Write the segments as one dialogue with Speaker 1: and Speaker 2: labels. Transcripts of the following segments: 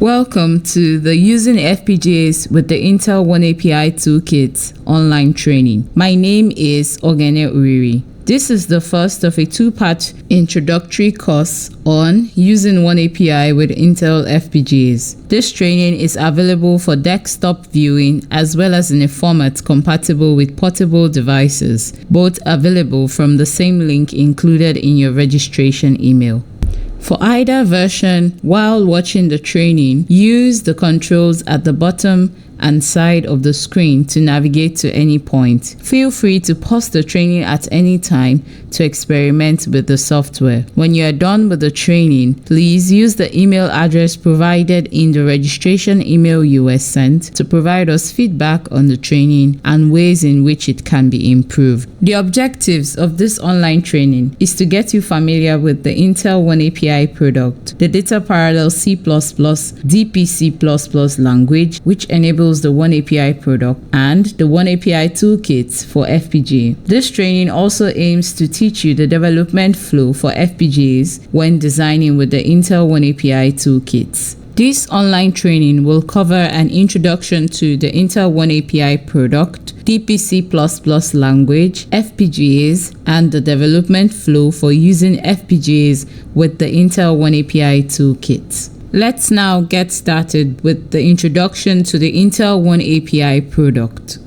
Speaker 1: Welcome to the Using FPGAs with the Intel oneAPI Toolkits online training. My name is Ogene Uriri. This is the first of a two-part introductory course on using oneAPI with Intel FPGAs. This training is available for desktop viewing as well as in a format compatible with portable devices, both available from the same link included in your registration email. For either version, while watching the training, use the controls at the bottom and side of the screen to navigate to any point. Feel free to pause the training at any time to experiment with the software. When you are done with the training, please use the email address provided in the registration email you were sent to provide us feedback on the training and ways in which it can be improved. The objectives of this online training is to get you familiar with the Intel oneAPI product, the data parallel C++, DPC++ language, which enables the oneAPI product, and the oneAPI toolkits for FPGA. This training also aims to teach you the development flow for FPGAs when designing with the Intel oneAPI toolkits. This online training will cover an introduction to the Intel oneAPI product, DPC++ language, FPGAs, and the development flow for using FPGAs with the Intel oneAPI toolkits. Let's now get started with the introduction to the Intel oneAPI product.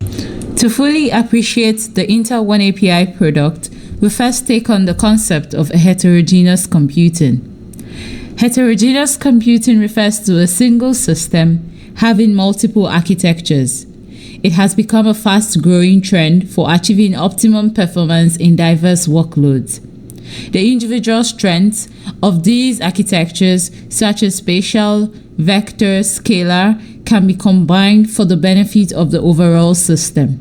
Speaker 1: To fully appreciate the Intel oneAPI product, we first take on the concept of heterogeneous computing. Heterogeneous computing refers to a single system having multiple architectures. It has become a fast-growing trend for achieving optimum performance in diverse workloads. The individual strengths of these architectures, such as spatial, vector, scalar, can be combined for the benefit of the overall system.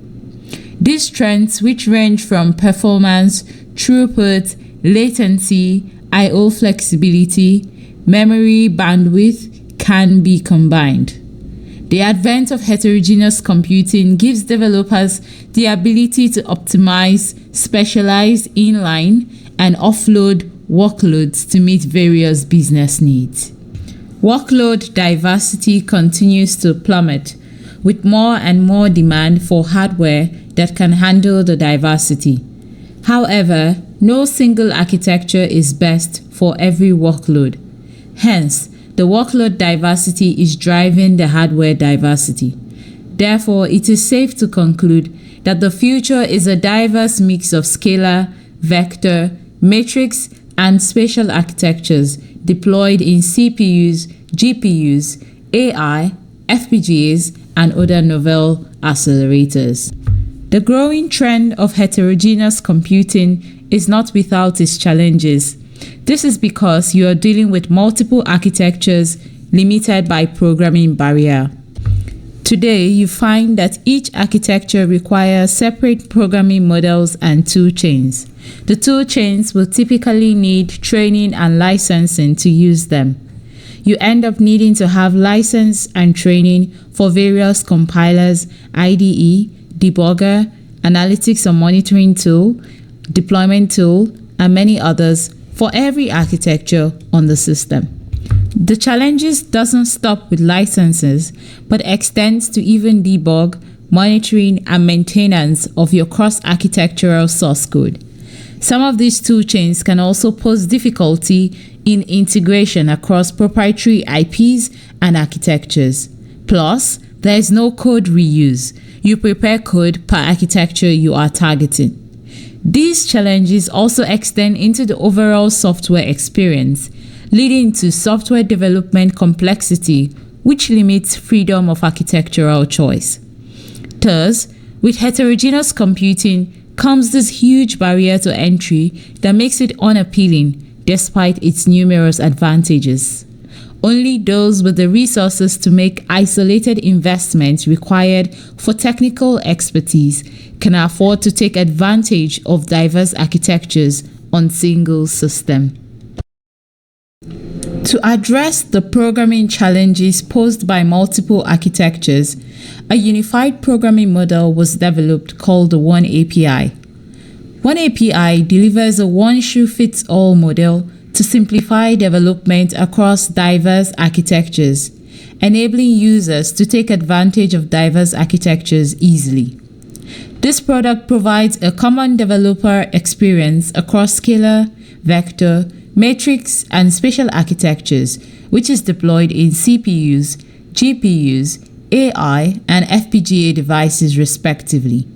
Speaker 1: These strengths, which range from performance, throughput, latency, I/O flexibility, memory bandwidth, can be combined. The advent of heterogeneous computing gives developers the ability to optimize, specialize inline, and offload workloads to meet various business needs. Workload diversity continues to plummet, with more and more demand for hardware that can handle the diversity. However, no single architecture is best for every workload. Hence, the workload diversity is driving the hardware diversity. Therefore, it is safe to conclude that the future is a diverse mix of scalar, vector, matrix, and spatial architectures deployed in CPUs, GPUs, AI, FPGAs, and other novel accelerators. The growing trend of heterogeneous computing is not without its challenges. This is because you are dealing with multiple architectures limited by programming barrier. Today, you find that each architecture requires separate programming models and tool chains. The tool chains will typically need training and licensing to use them. You end up needing to have license and training for various compilers, IDE, debugger, analytics and monitoring tool, deployment tool, and many others for every architecture on the system. The challenges doesn't stop with licenses, but extends to even debug, monitoring, and maintenance of your cross-architectural source code. Some of these tool chains can also pose difficulty in integration across proprietary IPs and architectures. Plus, there is no code reuse. You prepare code per architecture you are targeting. These challenges also extend into the overall software experience, leading to software development complexity, which limits freedom of architectural choice. Thus, with heterogeneous computing comes this huge barrier to entry that makes it unappealing despite its numerous advantages. Only those with the resources to make isolated investments required for technical expertise can afford to take advantage of diverse architectures on single system. To address the programming challenges posed by multiple architectures, a unified programming model was developed called the oneAPI. oneAPI delivers a one-shoe-fits-all model to simplify development across diverse architectures. enabling users to take advantage of diverse architectures easily. This product provides a common developer experience across scalar, vector, matrix, and spatial architectures, which is deployed in CPUs, GPUs, AI, and FPGA devices respectively.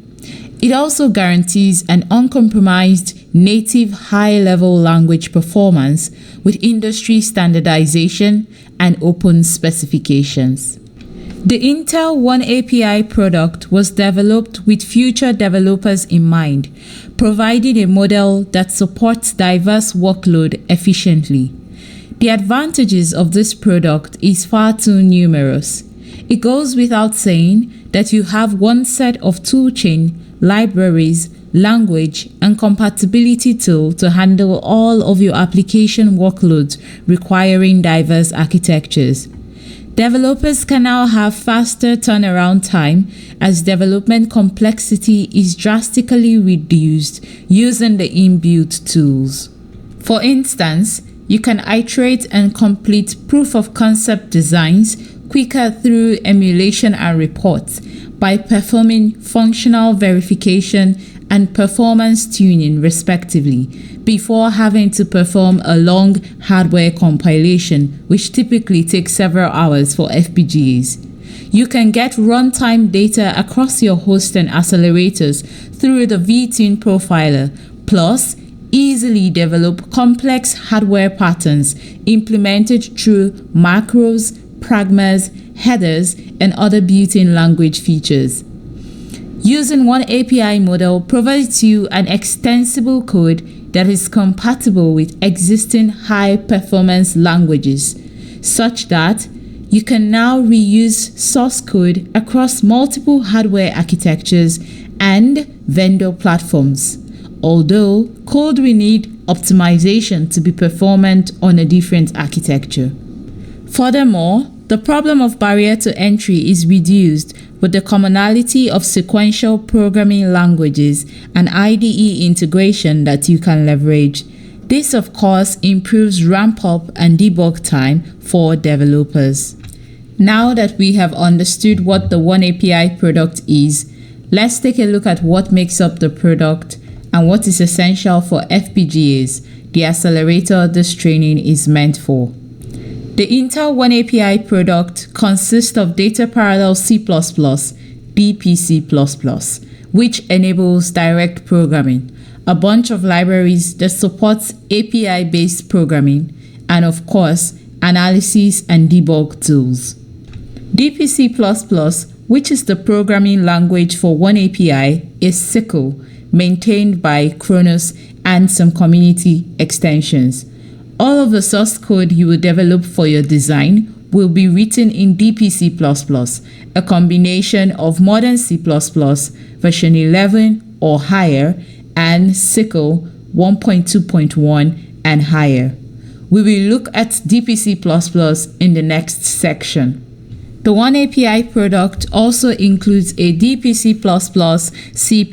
Speaker 1: It also guarantees an uncompromised native high-level language performance with industry standardization and open specifications. The Intel oneAPI product was developed with future developers in mind, providing a model that supports diverse workload efficiently. The advantages of this product is far too numerous. It goes without saying that you have one set of toolchain, libraries, language, and compatibility tool to handle all of your application workloads requiring diverse architectures. Developers can now have faster turnaround time as development complexity is drastically reduced using the inbuilt tools. For instance, you can iterate and complete proof of concept designs quicker through emulation and reports by performing functional verification and performance tuning respectively before having to perform a long hardware compilation, which typically takes several hours for FPGAs. You can get runtime data across your host and accelerators through the vTune profiler, plus easily develop complex hardware patterns implemented through macros, pragmas, headers, and other built-in language features. Using oneAPI model provides you an extensible code that is compatible with existing high-performance languages, such that you can now reuse source code across multiple hardware architectures and vendor platforms, although code will need optimization to be performant on a different architecture. Furthermore, the problem of barrier to entry is reduced with the commonality of sequential programming languages and IDE integration that you can leverage. This, of course, improves ramp-up and debug time for developers. Now that we have understood what the oneAPI product is, let's take a look at what makes up the product and what is essential for FPGAs, the accelerator this training is meant for. The Intel oneAPI product consists of Data Parallel C++, DPC++, which enables direct programming, a bunch of libraries that supports API-based programming, and of course, analysis and debug tools. DPC++, which is the programming language for oneAPI, is SYCL, maintained by Kronos and some community extensions. All of the source code you will develop for your design will be written in DPC++, a combination of modern C++, version 11 or higher, and SYCL 1.2.1 and higher. We will look at DPC++ in the next section. The oneAPI product also includes a DPC++ C++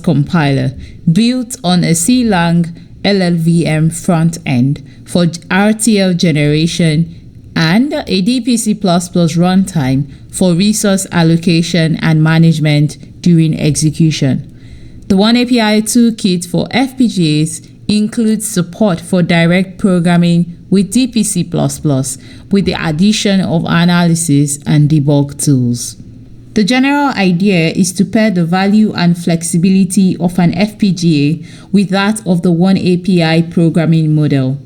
Speaker 1: compiler built on a C-Lang LLVM front end for RTL generation and a DPC++ runtime for resource allocation and management during execution. The oneAPI toolkit for FPGAs includes support for direct programming with DPC++ with the addition of analysis and debug tools. The general idea is to pair the value and flexibility of an FPGA with that of the oneAPI programming model.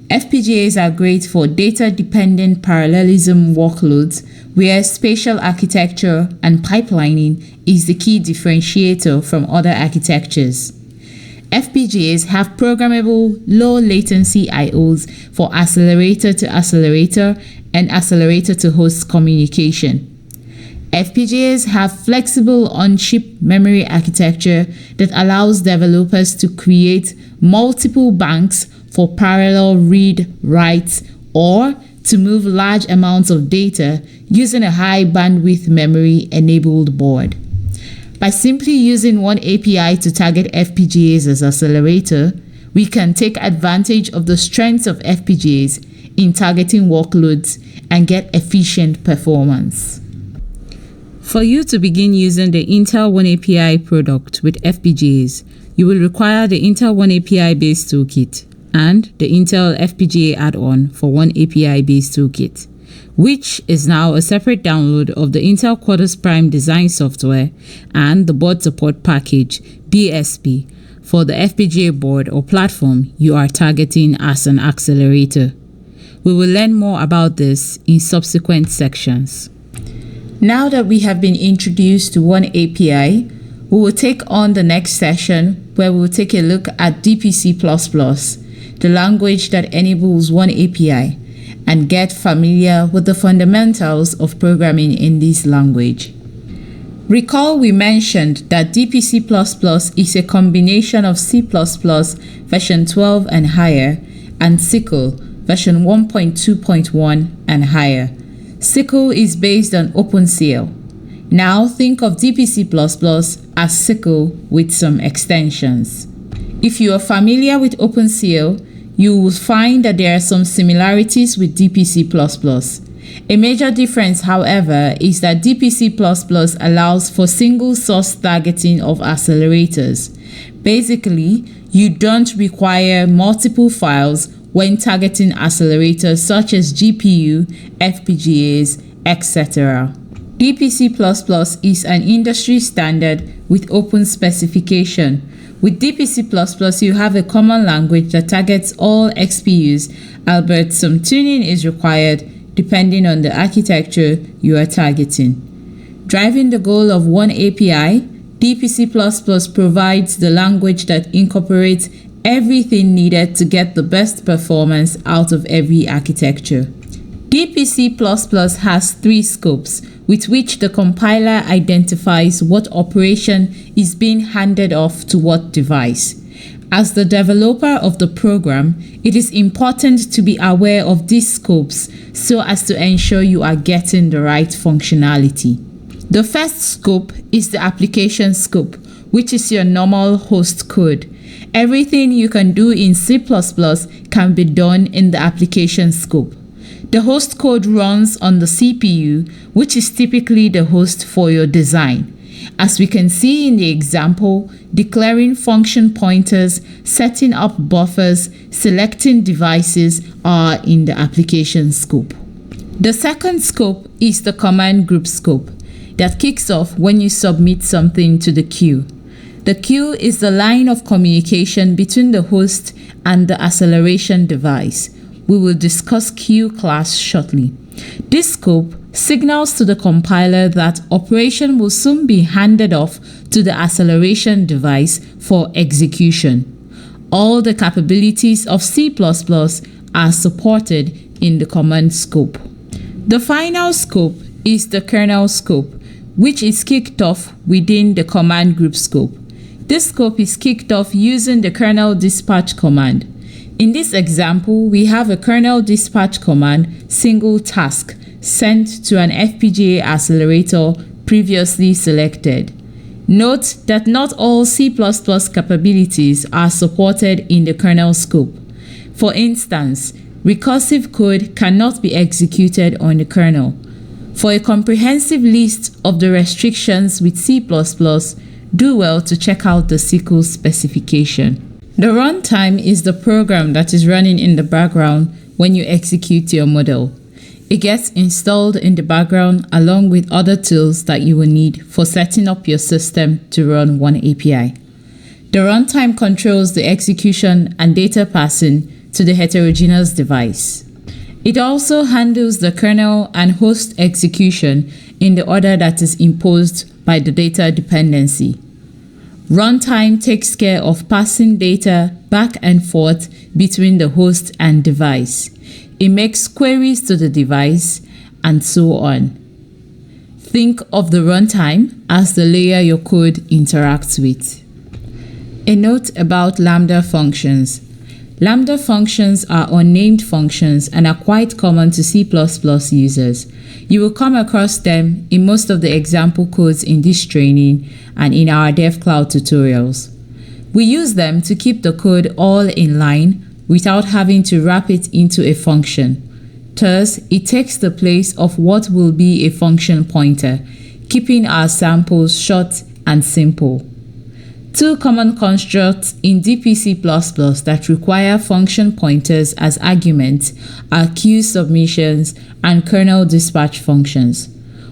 Speaker 1: FPGAs are great for data-dependent parallelism workloads where spatial architecture and pipelining is the key differentiator from other architectures. FPGAs have programmable low-latency IOs for accelerator-to-accelerator and accelerator-to-host communication. FPGAs have flexible on-chip memory architecture that allows developers to create multiple banks for parallel read, write, or to move large amounts of data using a high bandwidth memory-enabled board. By simply using oneAPI to target FPGAs as accelerator, we can take advantage of the strengths of FPGAs in targeting workloads and get efficient performance. For you to begin using the Intel oneAPI product with FPGAs, you will require the Intel oneAPI based toolkit and the Intel FPGA add-on for oneAPI based toolkit, which is now a separate download of the Intel Quartus Prime design software and the board support package BSP for the FPGA board or platform you are targeting as an accelerator. We will learn more about this in subsequent sections. Now that we have been introduced to oneAPI, we will take on the next session where we will take a look at DPC++, the language that enables oneAPI, and get familiar with the fundamentals of programming in this language. Recall we mentioned that DPC++ is a combination of C++ version 12 and higher and SYCL version 1.2.1 and higher. SYCL is based on OpenCL. Now think of DPC++ as SYCL with some extensions. If you are familiar with OpenCL, you will find that there are some similarities with DPC++. A major difference, however, is that DPC++ allows for single source targeting of accelerators. Basically, you don't require multiple files when targeting accelerators such as GPU, FPGAs, etc. DPC++ is an industry standard with open specification. With DPC++, you have a common language that targets all XPUs, albeit some tuning is required depending on the architecture you are targeting. Driving the goal of oneAPI, DPC++ provides the language that incorporates everything needed to get the best performance out of every architecture. DPC++ has 3 scopes with which the compiler identifies what operation is being handed off to what device. As the developer of the program, it is important to be aware of these scopes so as to ensure you are getting the right functionality. The first scope is the application scope, which is your normal host code. Everything you can do in C++ can be done in the application scope. The host code runs on the CPU, which is typically the host for your design. As we can see in the example, declaring function pointers, setting up buffers, selecting devices are in the application scope. The second scope is the command group scope that kicks off when you submit something to the queue. The queue is the line of communication between the host and the acceleration device. We will discuss queue class shortly. This scope signals to the compiler that operation will soon be handed off to the acceleration device for execution. All the capabilities of C++ are supported in the command scope. The final scope is the kernel scope, which is kicked off within the command group scope. This scope is kicked off using the kernel dispatch command. In this example, we have a kernel dispatch command single task sent to an FPGA accelerator previously selected. Note that not all C++ capabilities are supported in the kernel scope. For instance, recursive code cannot be executed on the kernel. For a comprehensive list of the restrictions with C++, do well to check out the SYCL specification. The runtime is the program that is running in the background when you execute your model. It gets installed in the background along with other tools that you will need for setting up your system to run oneAPI. The runtime controls the execution and data passing to the heterogeneous device. It also handles the kernel and host execution in the order that is imposed by the data dependency. Runtime takes care of passing data back and forth between the host and device. It makes queries to the device, and so on. Think of the runtime as the layer your code interacts with. A note about Lambda functions. Lambda functions are unnamed functions and are quite common to C++ users. You will come across them in most of the example codes in this training and in our DevCloud tutorials. We use them to keep the code all in line without having to wrap it into a function. Thus, it takes the place of what will be a function pointer, keeping our samples short and simple. Two common constructs in DPC++ that require function pointers as arguments are queue submissions and kernel dispatch functions.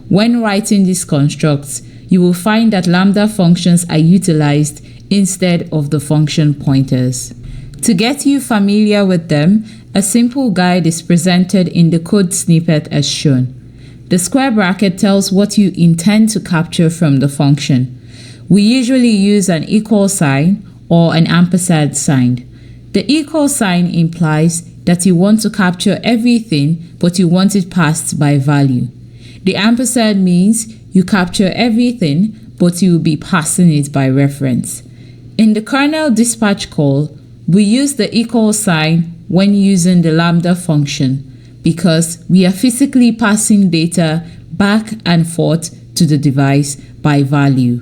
Speaker 1: When writing these constructs, you will find that lambda functions are utilized instead of the function pointers. To get you familiar with them, a simple guide is presented in the code snippet as shown. The square bracket tells what you intend to capture from the function. We usually use an equal sign or an ampersand sign. The equal sign implies that you want to capture everything, but you want it passed by value. The ampersand means you capture everything, but you will be passing it by reference. In the kernel dispatch call, we use the equal sign when using the lambda function because we are physically passing data back and forth to the device by value.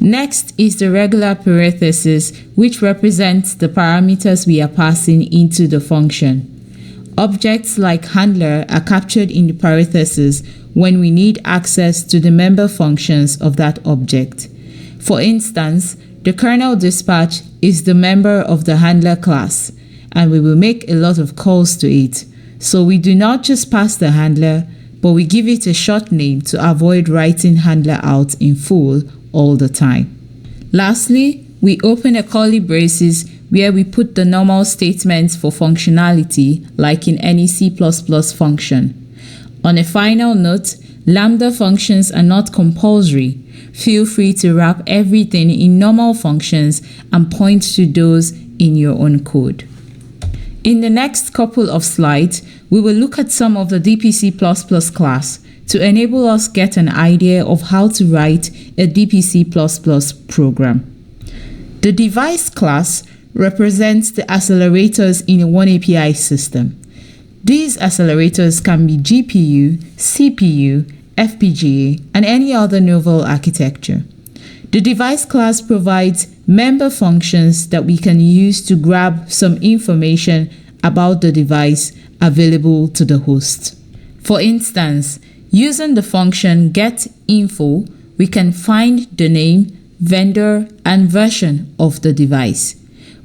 Speaker 1: Next is the regular parenthesis, which represents the parameters we are passing into the function. Objects like handler are captured in the parenthesis when we need access to the member functions of that object. For instance, the kernel dispatch is the member of the handler class, and we will make a lot of calls to it. So we do not just pass the handler, but we give it a short name to avoid writing handler out in full all the time. Lastly, we open a curly braces where we put the normal statements for functionality like in any C++ function. On a final note, lambda functions are not compulsory. Feel free to wrap everything in normal functions and point to those in your own code. In the next couple of slides, we will look at some of the DPC++ class to enable us get an idea of how to write a DPC++ program. The device class represents the accelerators in a oneAPI system. These accelerators can be GPU, CPU, FPGA, and any other novel architecture. The device class provides member functions that we can use to grab some information about the device available to the host. For instance, using the function getInfo, we can find the name, vendor, and version of the device.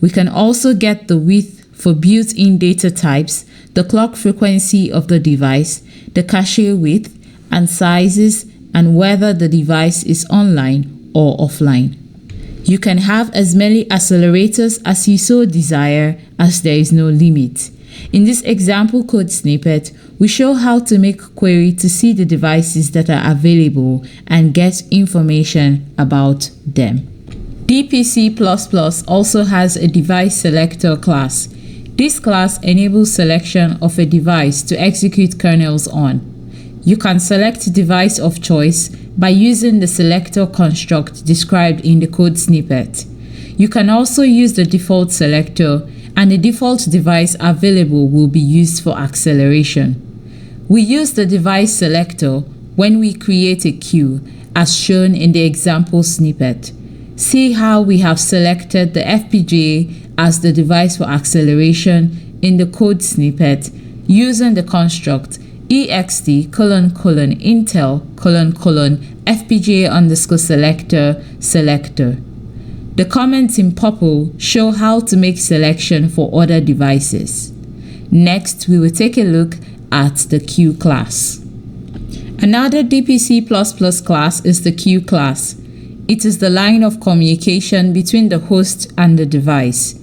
Speaker 1: We can also get the width for built-in data types, the clock frequency of the device, the cache width, and sizes, and whether the device is online or offline. You can have as many accelerators as you so desire, as there is no limit. In this example code snippet, we show how to make a query to see the devices that are available and get information about them. DPC++ also has a device selector class. This class enables selection of a device to execute kernels on. You can select a device of choice by using the selector construct described in the code snippet. You can also use the default selector, and the default device available will be used for acceleration. We use the device selector when we create a queue, as shown in the example snippet. See how we have selected the FPGA as the device for acceleration in the code snippet using the construct ext::intel:: FPGA_selector selector. The comments in purple show how to make selection for other devices. Next, we will take a look at the queue class. Another DPC++ class is the queue class. It is the line of communication between the host and the device.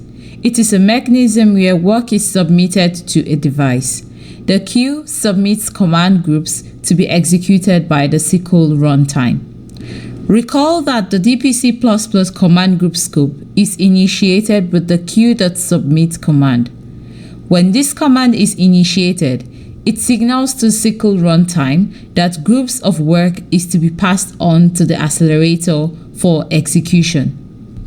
Speaker 1: It is a mechanism where work is submitted to a device. The queue submits command groups to be executed by the SQL runtime. Recall that the DPC++ command group scope is initiated with the queue.submit command. When this command is initiated, it signals to SQL runtime that groups of work is to be passed on to the accelerator for execution.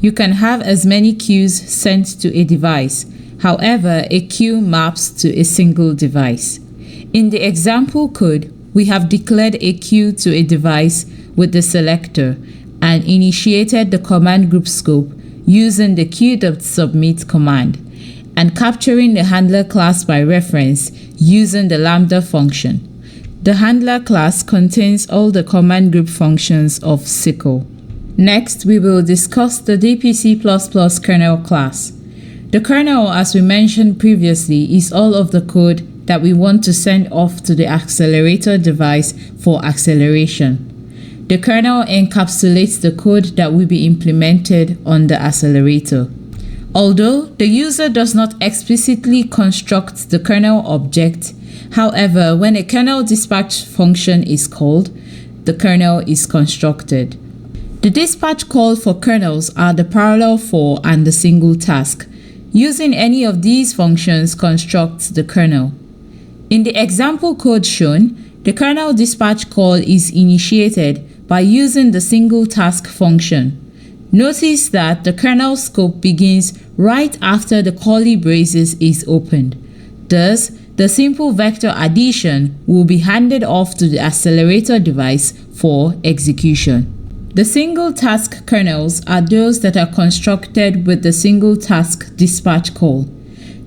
Speaker 1: You can have as many queues sent to a device. However, a queue maps to a single device. In the example code, we have declared a queue to a device with the selector and initiated the command group scope using the queue.submit command and capturing the handler class by reference using the lambda function. The handler class contains all the command group functions of SYCL. Next, we will discuss the DPC++ kernel class. The kernel, as we mentioned previously, is all of the code that we want to send off to the accelerator device for acceleration. The kernel encapsulates the code that will be implemented on the accelerator. Although the user does not explicitly construct the kernel object, however, when a kernel dispatch function is called, the kernel is constructed. The dispatch call for kernels are the parallel for and the single task. Using any of these functions constructs the kernel. In the example code shown, the kernel dispatch call is initiated by using the single task function. Notice that the kernel scope begins right after the curly braces is opened. Thus, the simple vector addition will be handed off to the accelerator device for execution. The single task kernels are those that are constructed with the single task dispatch call.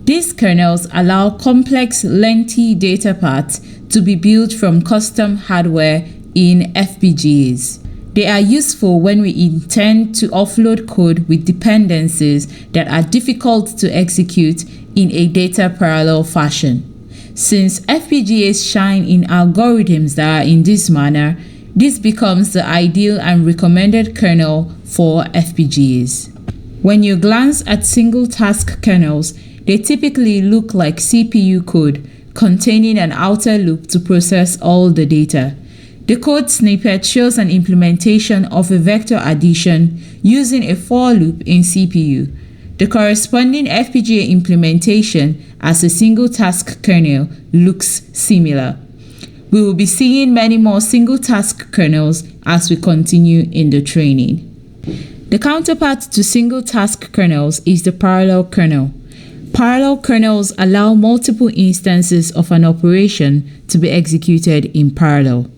Speaker 1: These kernels allow complex, lengthy data paths to be built from custom hardware in FPGAs. They are useful when we intend to offload code with dependencies that are difficult to execute in a data parallel fashion. Since FPGAs shine in algorithms that are in this manner, this becomes the ideal and recommended kernel for FPGAs. When you glance at single task kernels, they typically look like CPU code containing an outer loop to process all the data. The code snippet shows an implementation of a vector addition using a for loop in CPU. The corresponding FPGA implementation as a single task kernel looks similar. We will be seeing many more single task kernels as we continue in the training. The counterpart to single task kernels is the parallel kernel. Parallel kernels allow multiple instances of an operation to be executed in parallel.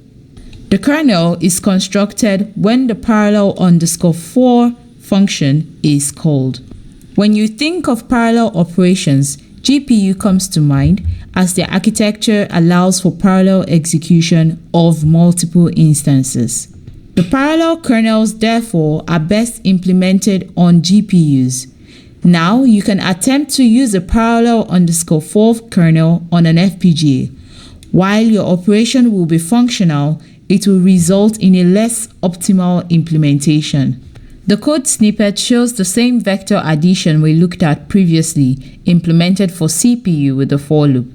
Speaker 1: The kernel is constructed when the parallel_for function is called. When you think of parallel operations, GPU comes to mind as the architecture allows for parallel execution of multiple instances. The parallel kernels, therefore, are best implemented on GPUs. Now, you can attempt to use a parallel_for kernel on an FPGA. While your operation will be functional, it will result in a less optimal implementation. The code snippet shows the same vector addition we looked at previously, implemented for CPU with the for loop.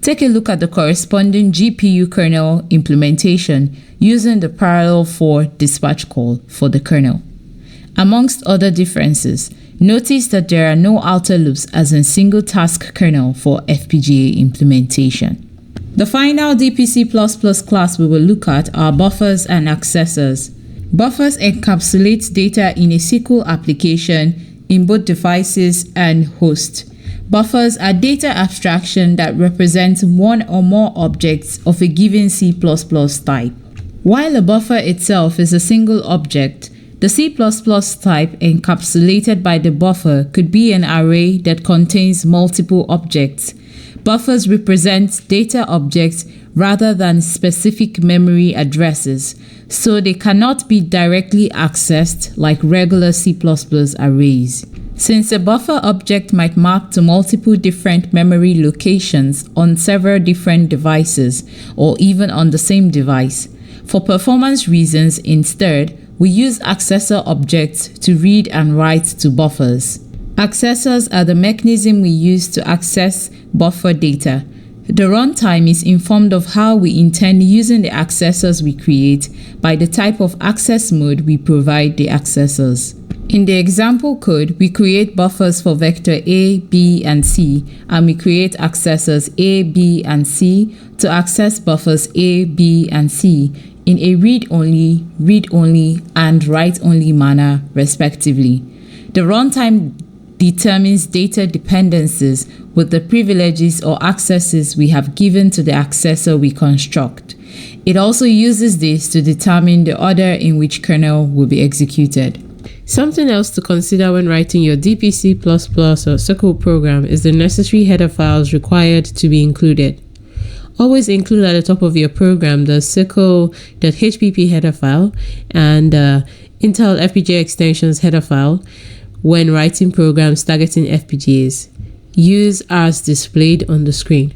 Speaker 1: Take a look at the corresponding GPU kernel implementation using the parallel_for dispatch call for the kernel. Amongst other differences, notice that there are no outer loops as in single task kernel for FPGA implementation. The final DPC++ class we will look at are buffers and accessors. Buffers encapsulate data in a SYCL application in both devices and host. Buffers are data abstraction that represents one or more objects of a given C++ type. While a buffer itself is a single object, the C++ type encapsulated by the buffer could be an array that contains multiple objects. Buffers represent data objects rather than specific memory addresses, so they cannot be directly accessed like regular C++ arrays. Since a buffer object might map to multiple different memory locations on several different devices or even on the same device, for performance reasons instead, we use accessor objects to read and write to buffers. Accessors are the mechanism we use to access buffer data. The runtime is informed of how we intend using the accessors we create by the type of access mode we provide the accessors. In the example code, we create buffers for vector A, B, and C, and we create accessors A, B, and C to access buffers A, B, and C in a read-only, and write-only manner, respectively. The runtime determines data dependencies with the privileges or accesses we have given to the accessor we construct. It also uses this to determine the order in which kernel will be executed. Something else to consider when writing your DPC++ or SYCL program is the necessary header files required to be included.
Speaker 2: always include at the top of your program the circle.hpp header file and Intel FPGA extensions header file when writing programs targeting FPGAs. Use as displayed on the screen.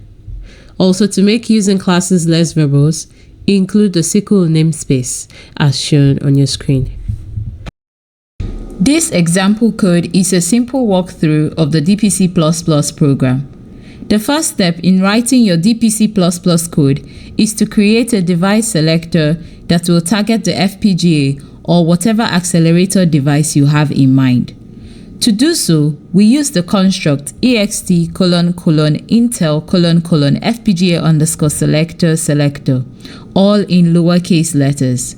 Speaker 2: Also, to make using classes less verbose, include the SQL namespace as shown on your screen.
Speaker 1: This example code is a simple walkthrough of the DPC++ program. The first step in writing your DPC++ code is to create a device selector that will target the FPGA or whatever accelerator device you have in mind. To do so, we use the construct ext::FPGA_selector all in lowercase letters.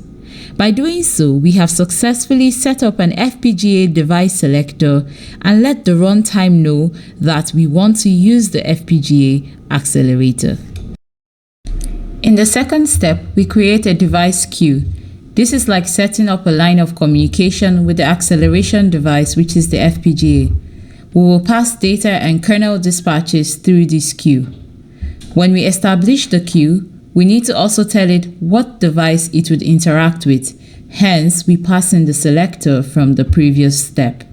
Speaker 1: By doing so, we have successfully set up an FPGA device selector and let the runtime know that we want to use the FPGA accelerator. In the second step, we create a device queue. This is like setting up a line of communication with the acceleration device, which is the FPGA. We will pass data and kernel dispatches through this queue. When we establish the queue, we need to also tell it what device it would interact with. Hence, we pass in the selector from the previous step.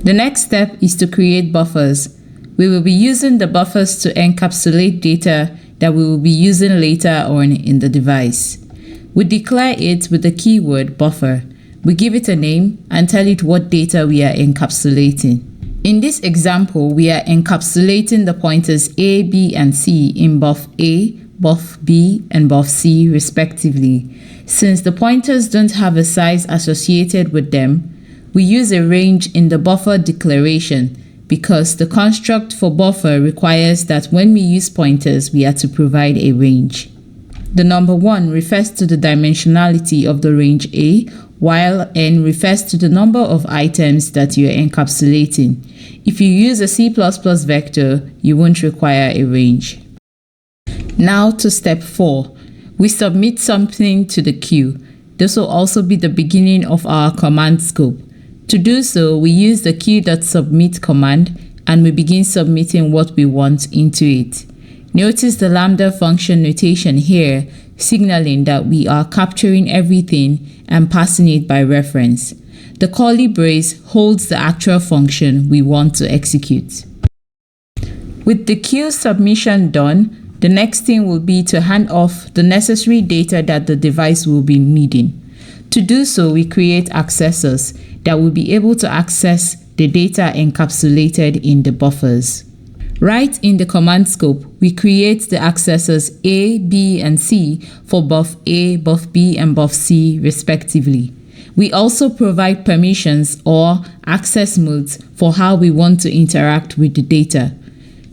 Speaker 1: The next step is to create buffers. We will be using the buffers to encapsulate data that we will be using later on in the device. We declare it with the keyword buffer. We give it a name and tell it what data we are encapsulating. In this example, we are encapsulating the pointers A, B, and C in buff A, buff B, and buff C respectively. Since the pointers don't have a size associated with them, we use a range in the buffer declaration because the construct for buffer requires that when we use pointers, we are to provide a range. The number 1 refers to the dimensionality of the range A, while N refers to the number of items that you are encapsulating. If you use a C++ vector, you won't require a range. Now to step 4. We submit something to the queue. This will also be the beginning of our command scope. To do so, we use the queue.submit command and we begin submitting what we want into it. Notice the lambda function notation here, signaling that we are capturing everything and passing it by reference. The curly brace holds the actual function we want to execute. With the queue submission done, the next thing will be to hand off the necessary data that the device will be needing. To do so, we create accessors that will be able to access the data encapsulated in the buffers. Right in the command scope, we create the accessors A, B, and C for buff A, buff B, and buff C respectively. We also provide permissions or access modes for how we want to interact with the data.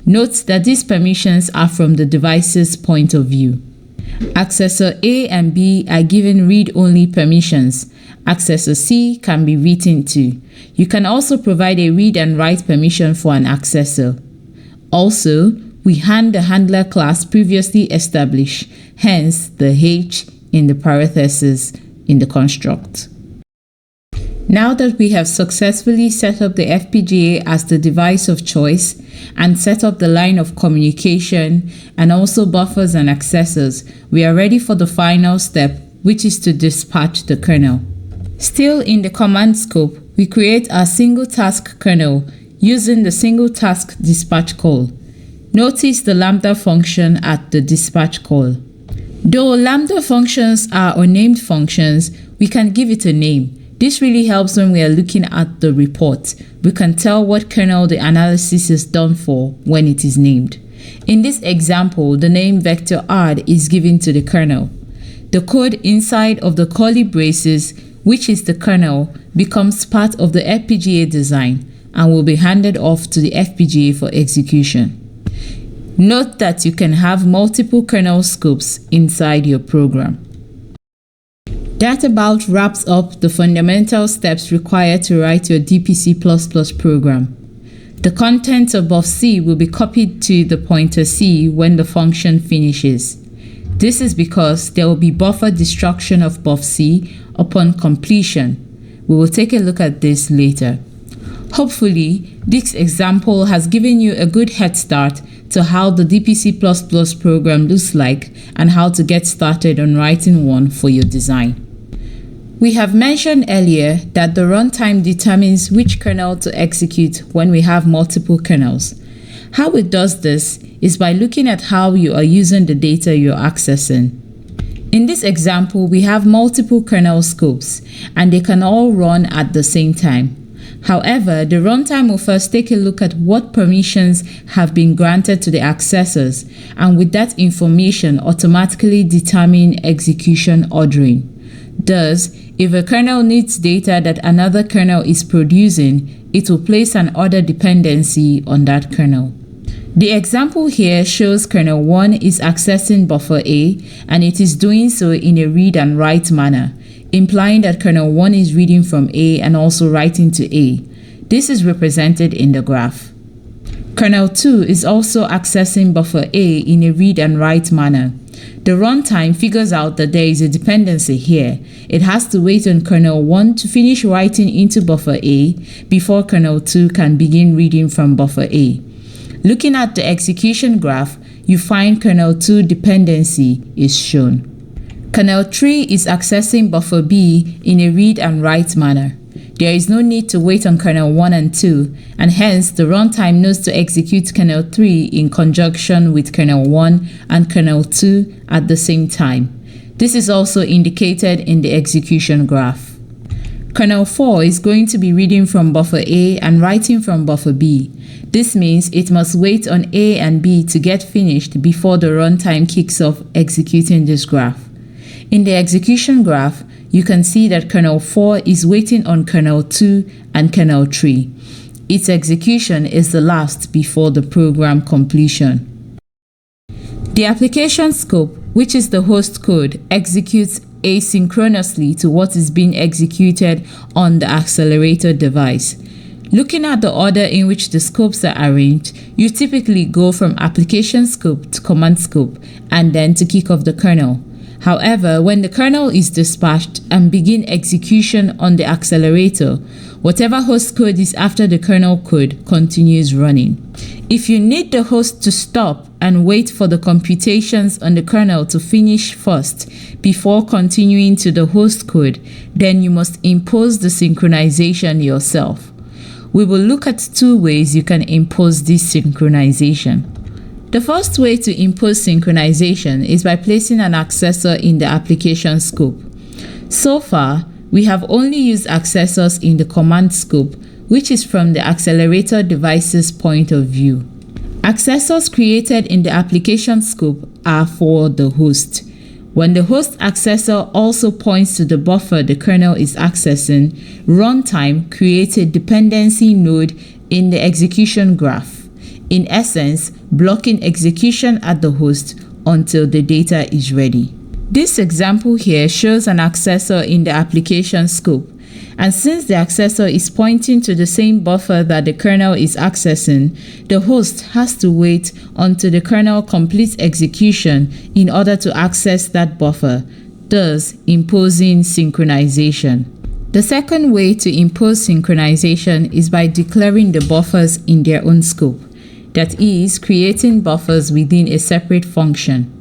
Speaker 1: Note that these permissions are from the device's point of view. Accessor A and B are given read-only permissions. Accessor C can be written to. You can also provide a read and write permission for an accessor. Also, we hand the handler class previously established, hence the H in the parentheses in the construct. Now that we have successfully set up the FPGA as the device of choice and set up the line of communication and also buffers and accessors, we are ready for the final step, which is to dispatch the kernel. Still in the command scope, we create our single task kernel using the single task dispatch call. Notice the lambda function at the dispatch call. Though lambda functions are unnamed functions, we can give it a name. This really helps when we are looking at the report. We can tell what kernel the analysis is done for when it is named. In this example, the name vector add is given to the kernel. The code inside of the curly braces, which is the kernel, becomes part of the FPGA design and will be handed off to the FPGA for execution. Note that you can have multiple kernel scopes inside your program. That about wraps up the fundamental steps required to write your DPC++ program. The contents of buff C will be copied to the pointer C when the function finishes. This is because there will be buffer destruction of buff C upon completion. We will take a look at this later. Hopefully, this example has given you a good head start to how the DPC++ program looks like and how to get started on writing one for your design. We have mentioned earlier that the runtime determines which kernel to execute when we have multiple kernels. How it does this is by looking at how you are using the data you're accessing. In this example, we have multiple kernel scopes and they can all run at the same time. However, the runtime will first take a look at what permissions have been granted to the accessors, and with that information automatically determine execution ordering. Thus, if a kernel needs data that another kernel is producing, it will place an order dependency on that kernel. The example here shows kernel 1 is accessing buffer A, and it is doing so in a read and write manner, implying that kernel 1 is reading from A and also writing to A. This is represented in the graph. Kernel 2 is also accessing buffer A in a read and write manner. The runtime figures out that there is a dependency here. It has to wait on kernel 1 to finish writing into buffer A before kernel 2 can begin reading from buffer A. Looking at the execution graph, you find kernel 2 dependency is shown. Kernel 3 is accessing buffer B in a read and write manner. There is no need to wait on kernel 1 and 2, and hence the runtime knows to execute kernel 3 in conjunction with kernel 1 and kernel 2 at the same time. This is also indicated in the execution graph. Kernel 4 is going to be reading from buffer A and writing from buffer B. This means it must wait on A and B to get finished before the runtime kicks off executing this graph. In the execution graph, you can see that kernel 4 is waiting on kernel 2 and kernel 3. Its execution is the last before the program completion. The application scope, which is the host code, executes asynchronously to what is being executed on the accelerator device. Looking at the order in which the scopes are arranged, you typically go from application scope to command scope and then to kick off the kernel. However, when the kernel is dispatched and begin execution on the accelerator, whatever host code is after the kernel code continues running. If you need the host to stop and wait for the computations on the kernel to finish first before continuing to the host code, then you must impose the synchronization yourself. We will look at two ways you can impose this synchronization. The first way to impose synchronization is by placing an accessor in the application scope. So far, we have only used accessors in the command scope, which is from the accelerator device's point of view. Accessors created in the application scope are for the host. When the host accessor also points to the buffer the kernel is accessing, runtime creates a dependency node in the execution graph. In essence, blocking execution at the host until the data is ready. This example here shows an accessor in the application scope, and since the accessor is pointing to the same buffer that the kernel is accessing, the host has to wait until the kernel completes execution in order to access that buffer, thus imposing synchronization. The second way to impose synchronization is by declaring the buffers in their own scope. That is, creating buffers within a separate function.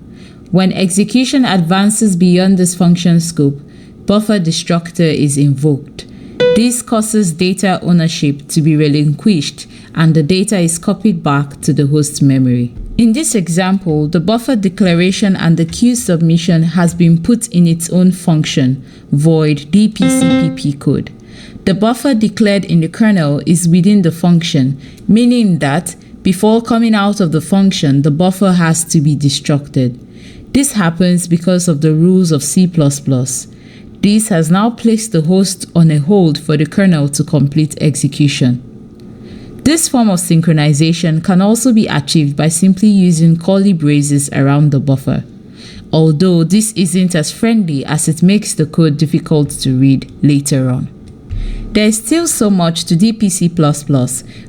Speaker 1: When execution advances beyond this function scope, buffer destructor is invoked. This causes data ownership to be relinquished and the data is copied back to the host memory. In this example, the buffer declaration and the queue submission has been put in its own function, void dpcpp code. The buffer declared in the kernel is within the function, meaning that before coming out of the function, the buffer has to be destructed. This happens because of the rules of C++. This has now placed the host on a hold for the kernel to complete execution. This form of synchronization can also be achieved by simply using curly braces around the buffer, although this isn't as friendly as it makes the code difficult to read later on. There is still so much to DPC++.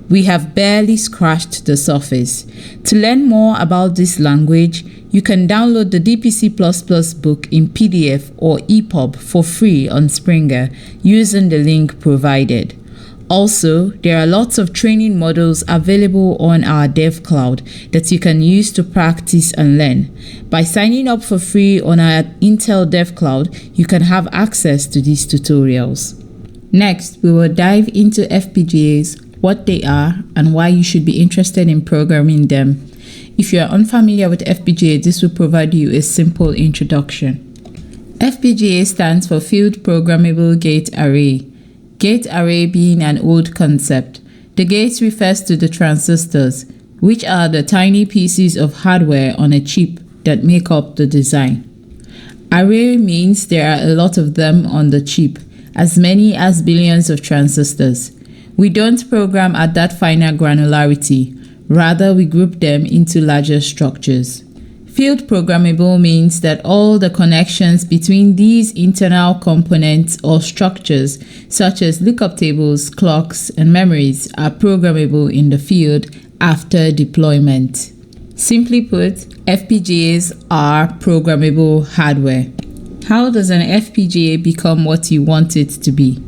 Speaker 1: We have barely scratched the surface. To learn more about this language, you can download the DPC++ book in PDF or EPUB for free on Springer using the link provided. Also, there are lots of training modules available on our Dev Cloud that you can use to practice and learn. By signing up for free on our Intel Dev Cloud, you can have access to these tutorials. Next, we will dive into FPGAs, what they are, and why you should be interested in programming them. If you are unfamiliar with FPGA, this will provide you a simple introduction. FPGA stands for Field Programmable Gate Array. Gate array being an old concept. The gate refers to the transistors, which are the tiny pieces of hardware on a chip that make up the design. Array means there are a lot of them on the chip, as many as billions of transistors. We don't program at that finer granularity, rather we group them into larger structures. Field programmable means that all the connections between these internal components or structures, such as lookup tables, clocks, and memories, are programmable in the field after deployment. Simply put, FPGAs are programmable hardware. How does an FPGA become what you want it to be?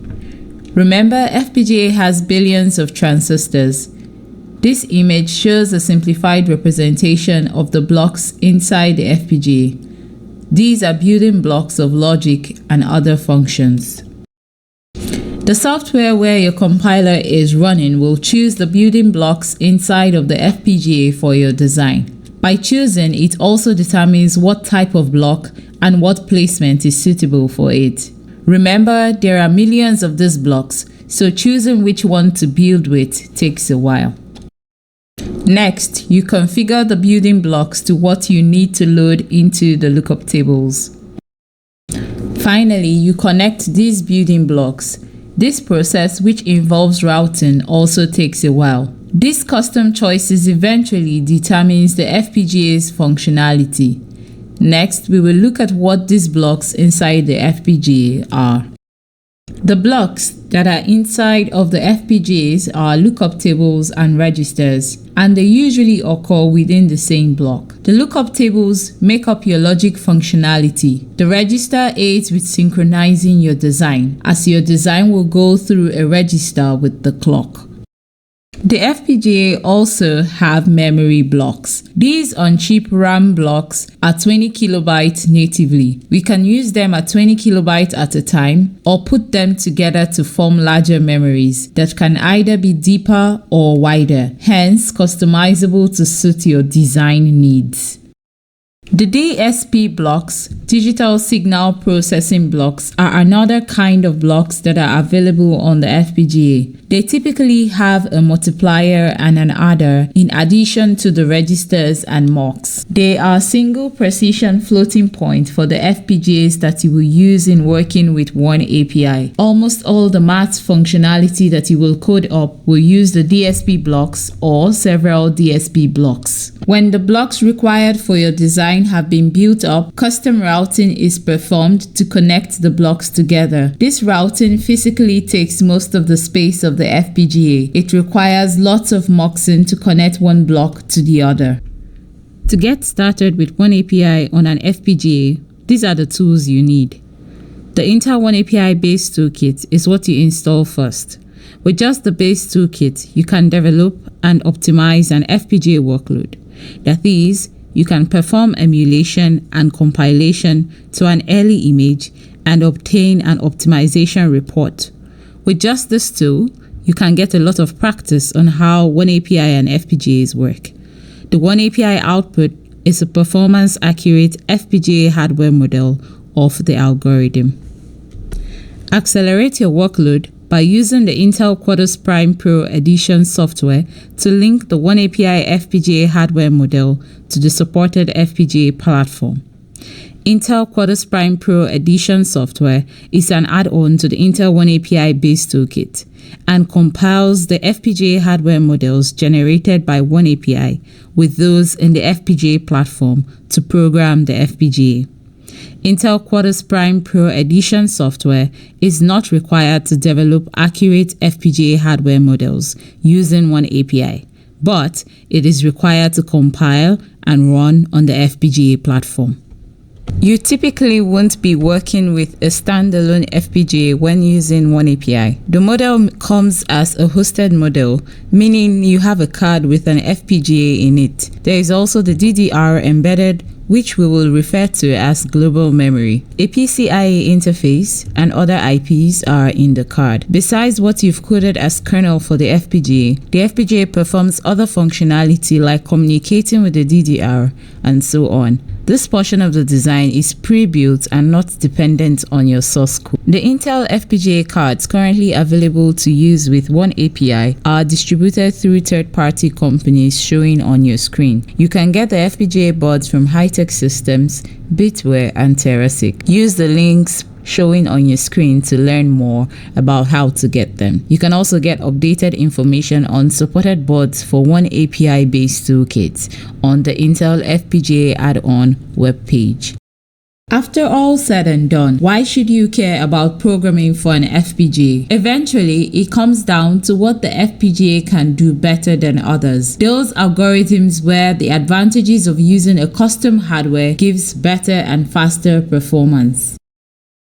Speaker 1: Remember, FPGA has billions of transistors. This image shows a simplified representation of the blocks inside the FPGA. These are building blocks of logic and other functions. The software where your compiler is running will choose the building blocks inside of the FPGA for your design. By choosing, it also determines what type of block and what placement is suitable for it. Remember, there are millions of these blocks, so choosing which one to build with takes a while. Next, you configure the building blocks to what you need to load into the lookup tables. Finally, you connect these building blocks. This process, which involves routing, also takes a while. This custom choices eventually determines the FPGA's functionality. Next, we will look at what these blocks inside the FPGA are. The blocks that are inside of the FPGAs are lookup tables and registers, and they usually occur within the same block. The lookup tables make up your logic functionality. The register aids with synchronizing your design, as your design will go through a register with the clock. The FPGA also have memory blocks. These on-chip RAM blocks are 20 kilobytes natively. We can use them at 20 kilobytes at a time or put them together to form larger memories that can either be deeper or wider, hence customizable to suit your design needs. The DSP blocks, digital signal processing blocks, are another kind of blocks that are available on the FPGA. They typically have a multiplier and an adder in addition to the registers and mux. They are single precision floating point for the FPGAs that you will use in working with oneAPI. Almost all the math functionality that you will code up will use the DSP blocks or several DSP blocks. When the blocks required for your design have been built up, custom routing is performed to connect the blocks together. This routing physically takes most of the space of the FPGA. It requires lots of muxing to connect one block to the other. To get started with oneAPI on an FPGA, these are the tools you need. The Intel oneAPI base toolkit is what you install first. With just the base toolkit, you can develop and optimize an FPGA workload. That is, you can perform emulation and compilation to an early image and obtain an optimization report. With just this tool, you can get a lot of practice on how oneAPI and FPGAs work. The oneAPI output is a performance-accurate FPGA hardware model of the algorithm. Accelerate your workload by using the Intel Quartus Prime Pro Edition software to link the oneAPI FPGA hardware model to the supported FPGA platform. Intel Quartus Prime Pro Edition software is an add-on to the Intel oneAPI base toolkit and compiles the FPGA hardware models generated by oneAPI with those in the FPGA platform to program the FPGA. Intel Quartus Prime Pro Edition software is not required to develop accurate FPGA hardware models using oneAPI, but it is required to compile and run on the FPGA platform. You typically won't be working with a standalone FPGA when using oneAPI. The model comes as a hosted model, meaning you have a card with an FPGA in it. There is also the DDR embedded, which we will refer to as global memory. A PCIe interface and other IPs are in the card. Besides what you've coded as kernel for the FPGA performs other functionality like communicating with the DDR and so on. This portion of the design is pre-built and not dependent on your source code. The Intel FPGA cards currently available to use with oneAPI are distributed through third-party companies showing on your screen. You can get the FPGA boards from High-Tech Systems, Bitware, and TerraSync. Use the links showing on your screen to learn more about how to get them. You can also get updated information on supported boards for oneAPI based toolkits on the Intel FPGA add-on webpage. After all said and done, why should you care about programming for an FPGA? Eventually, it comes down to what the FPGA can do better than others. Those algorithms where the advantages of using a custom hardware gives better and faster performance.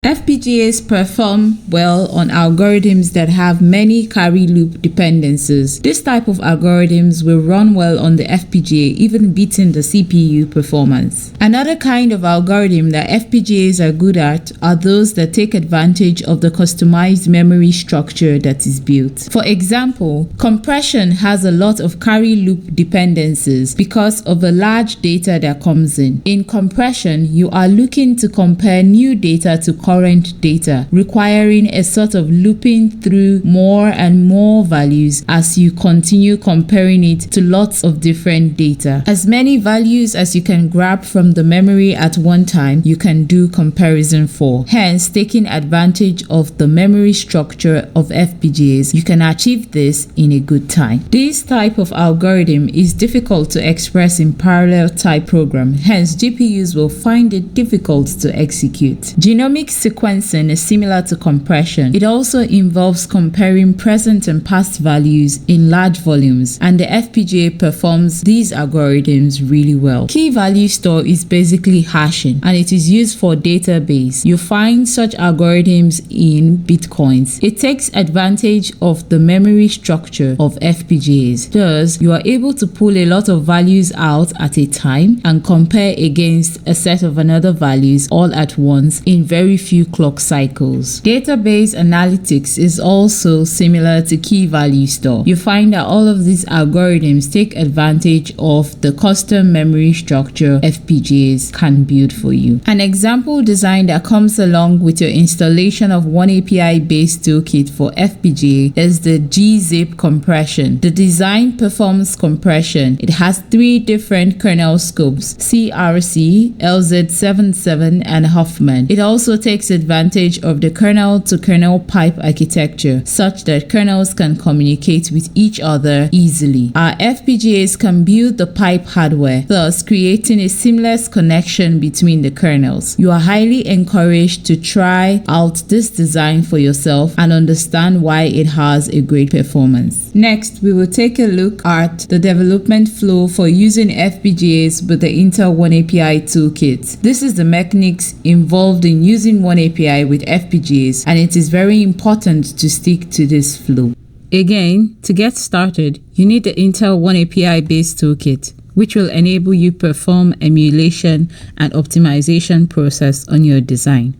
Speaker 1: FPGAs perform well on algorithms that have many carry loop dependencies. This type of algorithms will run well on the FPGA, even beating the CPU performance. Another kind of algorithm that FPGAs are good at are those that take advantage of the customized memory structure that is built. For example, compression has a lot of carry loop dependencies because of the large data that comes in. In compression, you are looking to compare new data to current data, requiring a sort of looping through more and more values as you continue comparing it to lots of different data. As many values as you can grab from the memory at one time, you can do comparison for. Hence, taking advantage of the memory structure of FPGAs, you can achieve this in a good time. This type of algorithm is difficult to express in parallel type program, hence GPUs will find it difficult to execute. Genomic sequencing is similar to compression. It also involves comparing present and past values in large volumes, and the FPGA performs these algorithms really well. Key value store is basically hashing, and it is used for database. You find such algorithms in bitcoins. It takes advantage of the memory structure of FPGAs. Thus, you are able to pull a lot of values out at a time and compare against a set of another values all at once in very few clock cycles. Database analytics is also similar to key value store. You find that all of these algorithms take advantage of the custom memory structure FPGAs can build for you. An example design that comes along with your installation of oneAPI based toolkit for FPGA is the gzip compression. The design performs compression. It has 3 different kernel scopes: CRC, LZ77, and Huffman. It also takes advantage of the kernel-to-kernel pipe architecture such that kernels can communicate with each other easily. Our FPGAs can build the pipe hardware, thus creating a seamless connection between the kernels. You are highly encouraged to try out this design for yourself and understand why it has a great performance. Next, we will take a look at the development flow for using FPGAs with the Intel oneAPI toolkit. This is the mechanics involved in using oneAPI with FPGAs, and it is very important to stick to this flow. Again, to get started, you need the Intel oneAPI based toolkit, which will enable you perform emulation and optimization process on your design.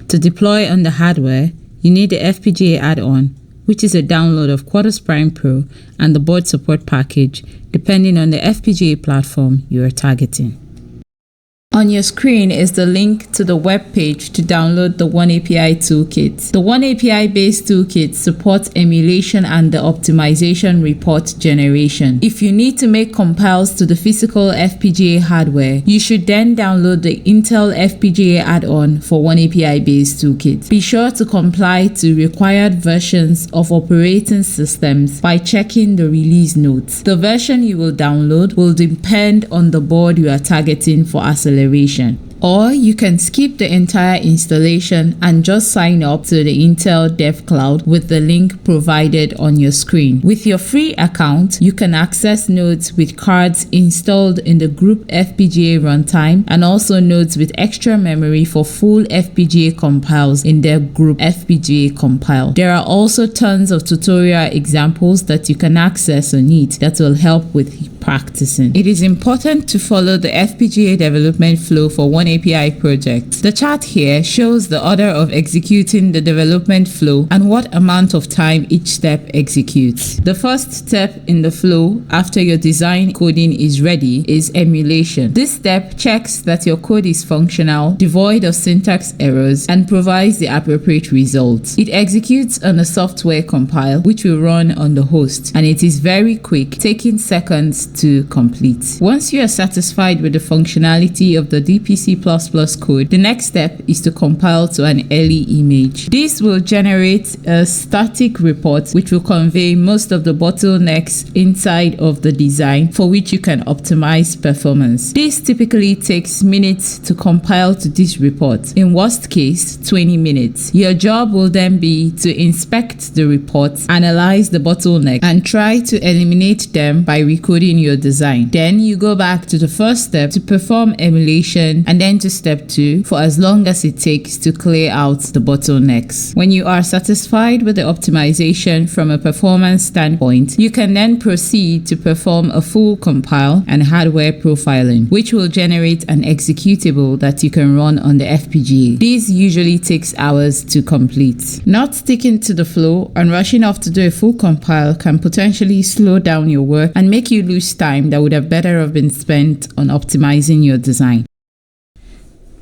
Speaker 1: To deploy on the hardware, you need the FPGA add-on, which is a download of Quartus Prime Pro and the board support package, depending on the FPGA platform you are targeting. On your screen is the link to the web page to download the oneAPI toolkit. The oneAPI based toolkit supports emulation and the optimization report generation. If you need to make compiles to the physical FPGA hardware, you should then download the Intel FPGA add-on for oneAPI based toolkit. Be sure to comply to required versions of operating systems by checking the release notes. The version you will download will depend on the board you are targeting for acceleration. Or you can skip the entire installation and just sign up to the Intel Dev Cloud with the link provided on your screen. With your free account, you can access nodes with cards installed in the group FPGA runtime and also nodes with extra memory for full FPGA compiles in the group FPGA compile. There are also tons of tutorial examples that you can access on it that will help with practicing. It is important to follow the FPGA development flow for oneAPI projects. The chart here shows the order of executing the development flow and what amount of time each step executes. The first step in the flow after your design coding is ready is emulation. This step checks that your code is functional, devoid of syntax errors, and provides the appropriate results. It executes on a software compile which will run on the host, and it is very quick, taking seconds to complete. Once you are satisfied with the functionality of the DPC++ code, the next step is to compile to an early image. This will generate a static report which will convey most of the bottlenecks inside of the design for which you can optimize performance. This typically takes minutes to compile to this report, in worst case 20 minutes. Your job will then be to inspect the report, analyze the bottleneck, and try to eliminate them by recoding your design. Then you go back to the first step to perform emulation, and then to step 2 for as long as it takes to clear out the bottlenecks. When you are satisfied with the optimization from a performance standpoint, you can then proceed to perform a full compile and hardware profiling, which will generate an executable that you can run on the FPGA. This usually takes hours to complete. Not sticking to the flow and rushing off to do a full compile can potentially slow down your work and make you lose time that would have better have been spent on optimizing your design.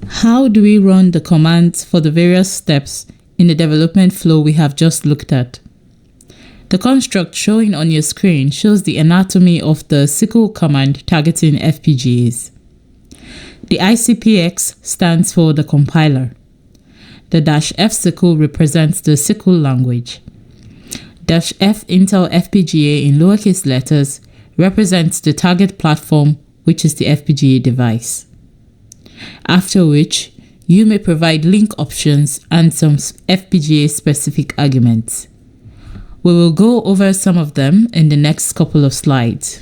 Speaker 1: How do we run the commands for the various steps in the development flow we have just looked at? The construct showing on your screen shows the anatomy of the sickle command targeting FPGAs. The ICPX stands for the compiler. The -F sickle represents the sickle language. -F Intel FPGA in lowercase letters represents the target platform, which is the FPGA device. After which, you may provide link options and some FPGA specific arguments. We will go over some of them in the next couple of slides.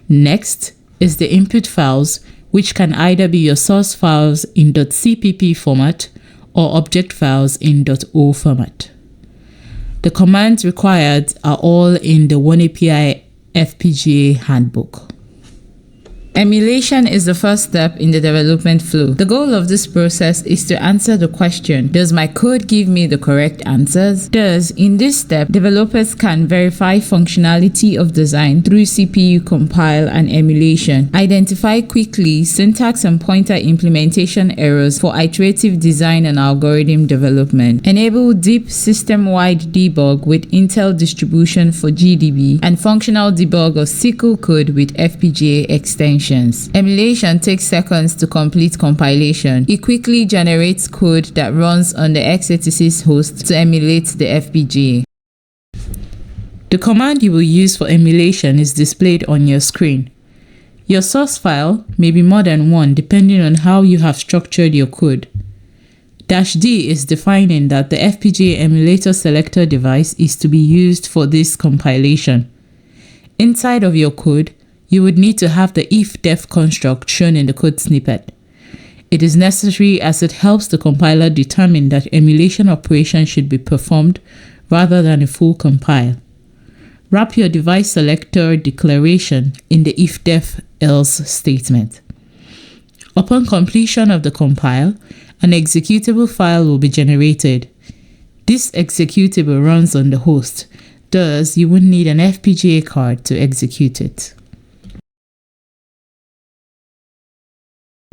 Speaker 1: Next is the input files, which can either be your source files in .cpp format or object files in .o format. The commands required are all in the oneAPI FPGA handbook. Emulation is the first step in the development flow. The goal of this process is to answer the question, does my code give me the correct answers? Thus, in this step, developers can verify functionality of design through CPU compile and emulation, identify quickly syntax and pointer implementation errors for iterative design and algorithm development, enable deep system-wide debug with Intel distribution for GDB, and functional debug of sickle code with FPGA extension. Emulation takes seconds to complete compilation. It quickly generates code that runs on the x86 host to emulate the FPGA. The command you will use for emulation is displayed on your screen. Your source file may be more than one depending on how you have structured your code. -D is defining that the FPGA emulator selector device is to be used for this compilation. Inside of your code, you would need to have the if-def construct shown in the code snippet. It is necessary as it helps the compiler determine that emulation operation should be performed rather than a full compile. Wrap your device selector declaration in the if-def else statement. Upon completion of the compile, an executable file will be generated. This executable runs on the host, thus you wouldn't need an FPGA card to execute it.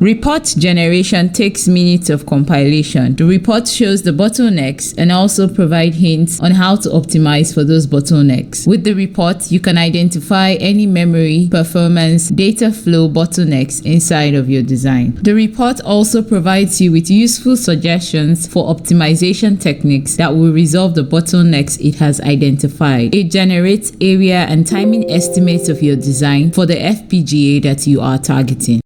Speaker 1: Report generation takes minutes of compilation. The report shows the bottlenecks and also provide hints on how to optimize for those bottlenecks. With the report, you can identify any memory, performance, data flow bottlenecks inside of your design. The report also provides you with useful suggestions for optimization techniques that will resolve the bottlenecks it has identified. It generates area and timing estimates of your design for the FPGA that you are targeting.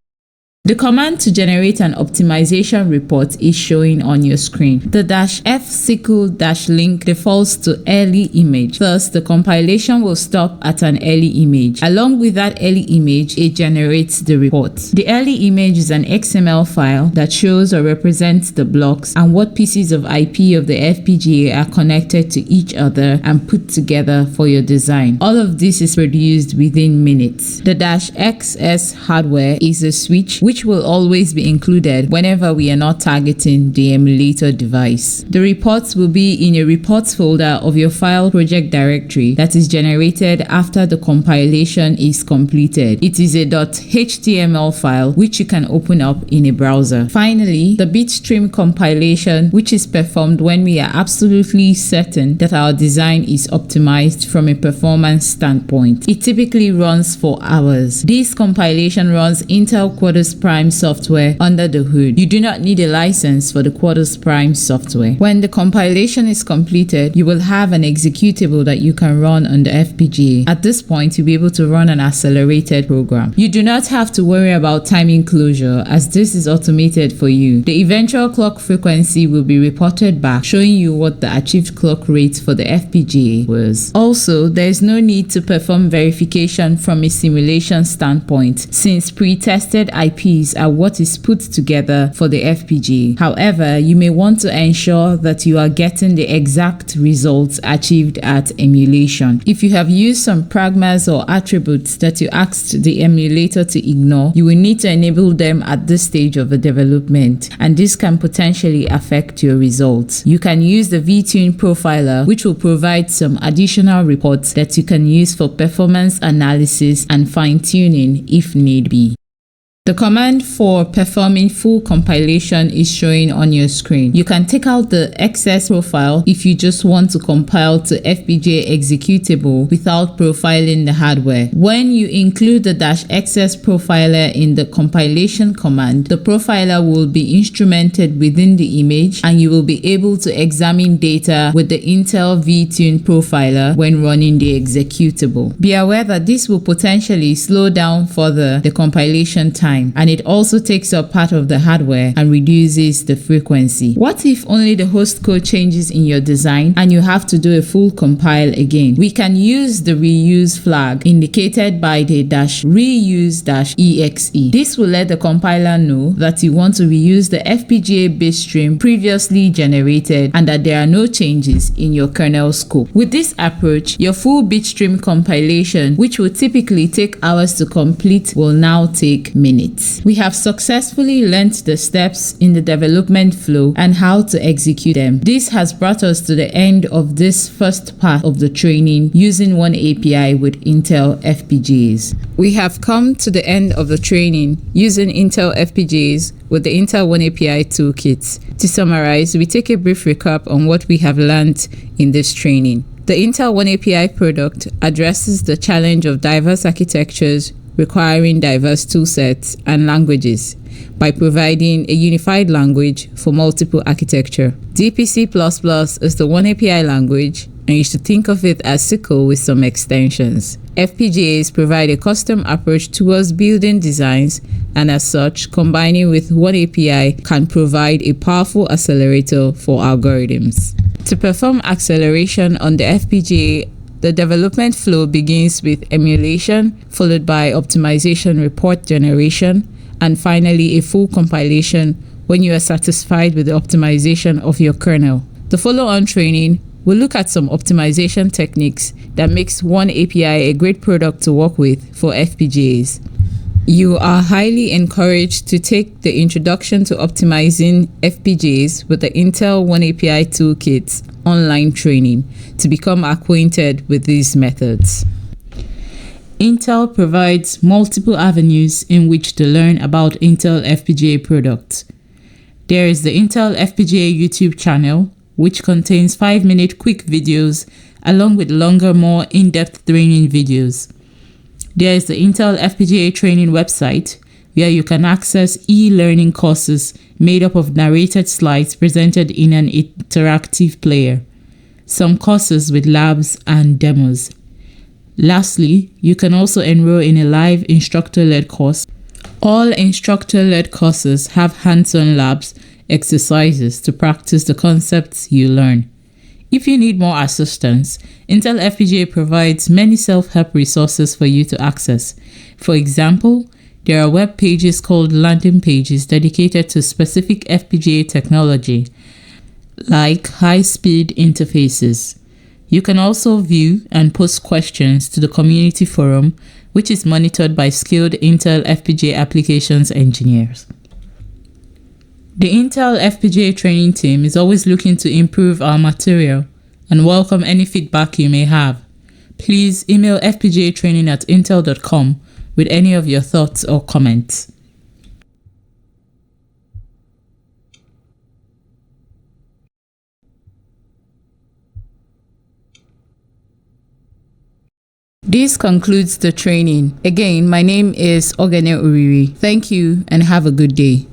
Speaker 1: The command to generate an optimization report is showing on your screen. The -f-sickle-link defaults to early image. Thus, the compilation will stop at an early image. Along with that early image, it generates the report. The early image is an XML file that shows or represents the blocks and what pieces of IP of the FPGA are connected to each other and put together for your design. All of this is produced within minutes. The -XS hardware is a switch which will always be included whenever we are not targeting the emulator device. The reports will be in a reports folder of your file project directory that is generated after the compilation is completed. It is a .html file which you can open up in a browser. Finally, the bitstream compilation, which is performed when we are absolutely certain that our design is optimized from a performance standpoint. It typically runs for hours. This compilation runs Intel Quartus Prime software under the hood. You do not need a license for the Quartus Prime software. When the compilation is completed, you will have an executable that you can run on the FPGA. At this point, you'll be able to run an accelerated program. You do not have to worry about timing closure, as this is automated for you. The eventual clock frequency will be reported back, showing you what the achieved clock rate for the FPGA was. Also, there is no need to perform verification from a simulation standpoint, since pre-tested IPs are what is put together for the FPGA. However, you may want to ensure that you are getting the exact results achieved at emulation. If you have used some pragmas or attributes that you asked the emulator to ignore, you will need to enable them at this stage of the development, and this can potentially affect your results. You can use the VTune profiler, which will provide some additional reports that you can use for performance analysis and fine-tuning if need be. The command for performing full compilation is showing on your screen. You can take out the XS profile if you just want to compile to FPGA executable without profiling the hardware. When you include the -XS profiler in the compilation command, the profiler will be instrumented within the image and you will be able to examine data with the Intel VTune profiler when running the executable. Be aware that this will potentially slow down further the compilation time, and it also takes up part of the hardware and reduces the frequency. What if only the host code changes in your design and you have to do a full compile again? We can use the reuse flag indicated by the -reuse-exe. This will let the compiler know that you want to reuse the FPGA bitstream previously generated and that there are no changes in your kernel scope. With this approach, your full bitstream compilation, which will typically take hours to complete, will now take minutes. We have successfully learnt the steps in the development flow and how to execute them. This has brought us to the end of this first part of the training using oneAPI with Intel FPGAs. We have come to the end of the training using Intel FPGAs with the Intel oneAPI Toolkits. To summarize, we take a brief recap on what we have learnt in this training. The Intel oneAPI product addresses the challenge of diverse architectures requiring diverse toolsets and languages by providing a unified language for multiple architecture. DPC++ is the oneAPI language, and you should think of it as SYCL with some extensions. FPGAs provide a custom approach towards building designs, and as such, combining with oneAPI can provide a powerful accelerator for algorithms. To perform acceleration on the FPGA, the development flow begins with emulation, followed by optimization report generation, and finally a full compilation when you are satisfied with the optimization of your kernel. The follow-on training will look at some optimization techniques that makes oneAPI a great product to work with for FPGAs. You are highly encouraged to take the Introduction to Optimizing FPGAs with the Intel oneAPI Toolkits online training to become acquainted with these methods. Intel provides multiple avenues in which to learn about Intel FPGA products. There is the Intel FPGA YouTube channel, which contains 5-minute quick videos along with longer, more in-depth training videos. There is the Intel FPGA training website, where you can access e-learning courses made up of narrated slides presented in an interactive player, some courses with labs and demos. Lastly, you can also enroll in a live instructor-led course All instructor-led courses have hands-on labs, exercises to practice the concepts you learn. If you need more assistance, Intel FPGA provides many self-help resources for you to access. For example, there are web pages called landing pages dedicated to specific FPGA technology, like high-speed interfaces. You can also view and post questions to the community forum, which is monitored by skilled Intel FPGA applications engineers. The Intel FPGA training team is always looking to improve our material and welcome any feedback you may have. Please email fpgatraining@intel.com with any of your thoughts or comments. This concludes the training. Again, my name is Ogene Uriri. Thank you and have a good day.